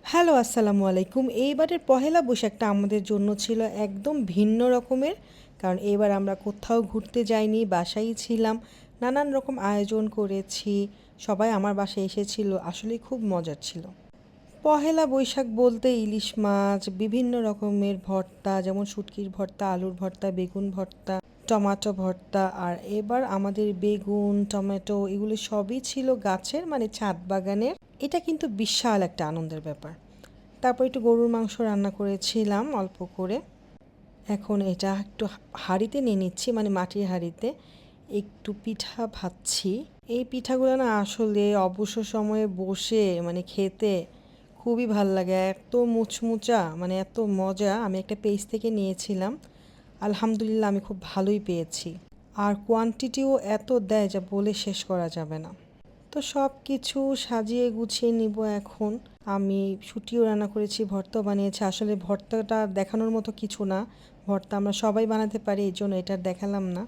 Hello, আসসালামু আলাইকুম। এইবারের পহেলা বৈশাখটা আমাদের জন্য ছিল একদম ভিন্ন রকমের। কারণ এবার আমরা কোথাও ঘুরতে যাইনি, বাসায়ই ছিলাম। নানান রকম আয়োজন করেছি। সবাই আমার বাসায় এসেছিল। আসলেই খুব মজার ছিল। পহেলা বৈশাখ বলতে ইলিশ মাছ, বিভিন্ন রকমের ভর্তা, যেমন শুটকির ভর্তা, আলুর ভর্তা, বেগুন ভর্তা, টমেটো ভর্তা। আর এবার আমাদের বেগুন, টমেটো এগুলো সবই ছিল গাছের, মানে ছাদ বাগানের। এটা কিন্তু বিশাল একটা আনন্দের ব্যাপার। তারপর একটু গরুর মাংস রান্না করেছিলাম অল্প করে। এখন এটা একটু হাঁড়িতে নিয়ে নিচ্ছি, মানে মাটির হাঁড়িতে। একটু পিঠা ভাজছি। এই পিঠাগুলো না আসলে অবসর সময়ে বসে মানে খেতে খুবই ভাল লাগে। এত মুচমুচা, মানে এত মজা। আমি একটা পেজ থেকে নিয়েছিলাম। আলহামদুলিল্লাহ আমি খুব ভালোই পেয়েছি। আর কোয়ান্টিটিও এত দেয় যা বলে শেষ করা যাবে না। তো সব কিছু সাজিয়ে গুছিয়ে নিব এখন। আমি শুটিও রান্না করেছি, ভর্তাও বানিয়েছি। আসলে ভর্তাটা দেখানোর মতো কিছু না। ভর্তা আমরা সবাই বানাতে পারি, এই জন্য এটা দেখালাম না।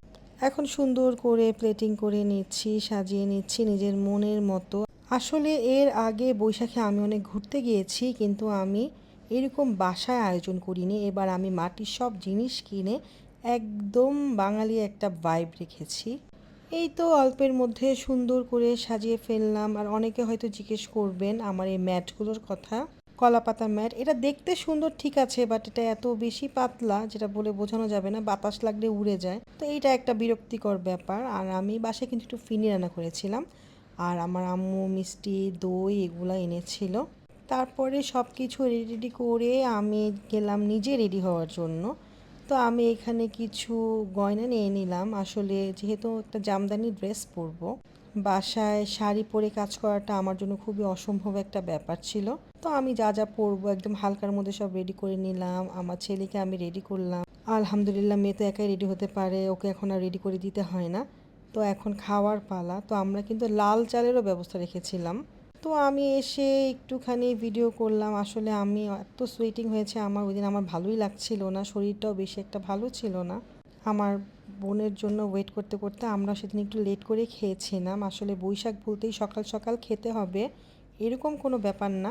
এখন সুন্দর করে প্লেটিং করে নিচ্ছি, সাজিয়ে নিচ্ছি নিজের মনের মতো। আসলে এর আগে বৈশাখে আমি অনেক ঘুরতে গিয়েছি, কিন্তু আমি এরকম বাসায় আয়োজন করিনি। এবার আমি মাটির সব জিনিস কিনে একদম বাঙালি একটা ভাইব রেখেছি। এই তো অল্পের মধ্যে সুন্দর করে সাজিয়ে ফেললাম। আর অনেকে হয়তো জিজ্ঞেস করবেন আমার এই ম্যাটগুলোর কথা। কলাপাতা ম্যাট, এটা দেখতে সুন্দর ঠিক আছে, বাট এটা এত বেশি পাতলা যেটা বলে বোঝানো যাবে না, বাতাস লাগলে উড়ে যায়। তো এইটা একটা বিরক্তিকর ব্যাপার। আর আমি বাসায় কিন্তু একটু ফিনি রান্না করেছিলাম। আর আমার আম্মু মিষ্টি, দই এগুলো এনেছিল। তারপরে সব কিছু রেডি করে আমি গেলাম নিজে রেডি হওয়ার জন্য। তো আমি এখানে কিছু গয়না নিয়ে নিলাম। আসলে যেহেতু একটা জামদানি ড্রেস পরবো, বাসায় শাড়ি পরে কাজ করাটা আমার জন্য খুবই অসম্ভব একটা ব্যাপার ছিল। তো আমি যা যা পরবো একদম হালকার মধ্যে সব রেডি করে নিলাম। আমার ছেলেকে আমি রেডি করলাম। আলহামদুলিল্লাহ, মেয়ে তো একাই রেডি হতে পারে, ওকে এখন আর রেডি করে দিতে হয় না। তো এখন খাওয়ার পালা। তো আমরা কিন্তু লাল চালেরও ব্যবস্থা রেখেছিলাম। তো আমি এসে একটুখানি ভিডিও করলাম। আসলে আমি এত সোয়েটিং হয়েছে আমার ওই দিন, আমার ভালোই লাগছিল না, শরীরটাও বেশি একটা ভালো ছিল না। আমার বোনের জন্য ওয়েট করতে করতে আমরা সেদিন একটু লেট করে খেয়েছিলাম। আসলে বৈশাখ বলতেই সকাল সকাল খেতে হবে এরকম কোনো ব্যাপার না।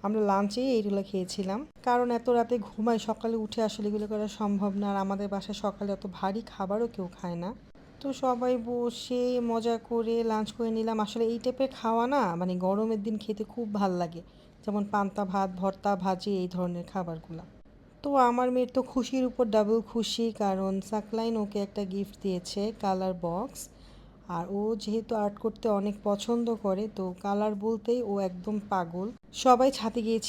আমরা লাঞ্চেই এইগুলো খেয়েছিলাম, কারণ এত রাতে ঘুমাই, সকালে উঠে আসলে এগুলো করা সম্ভব না। আর আমাদের বাসায় সকালে অত ভারী খাবারও কেউ খায় না। তো সবাই বসে মজা করে লাঞ্চ করে নিলাম। আসলে এই টাইপের খাওয়া না, মানে গরমের দিন খেতে খুব ভাল লাগে। যেমন পান্তা ভাত, ভর্তা, ভাজি, এই ধরনের খাবারগুলো। তো আমার মেয়ের তো খুশির উপর ডাবল খুশি, কারণ সাকলাইন ওকে একটা গিফট দিয়েছে, কালার বক্স। আর ও যেহেতু আর্ট করতে অনেক পছন্দ করে, তো কালার বলতেই ও একদম পাগল। সবাই ছাদে গিয়েছি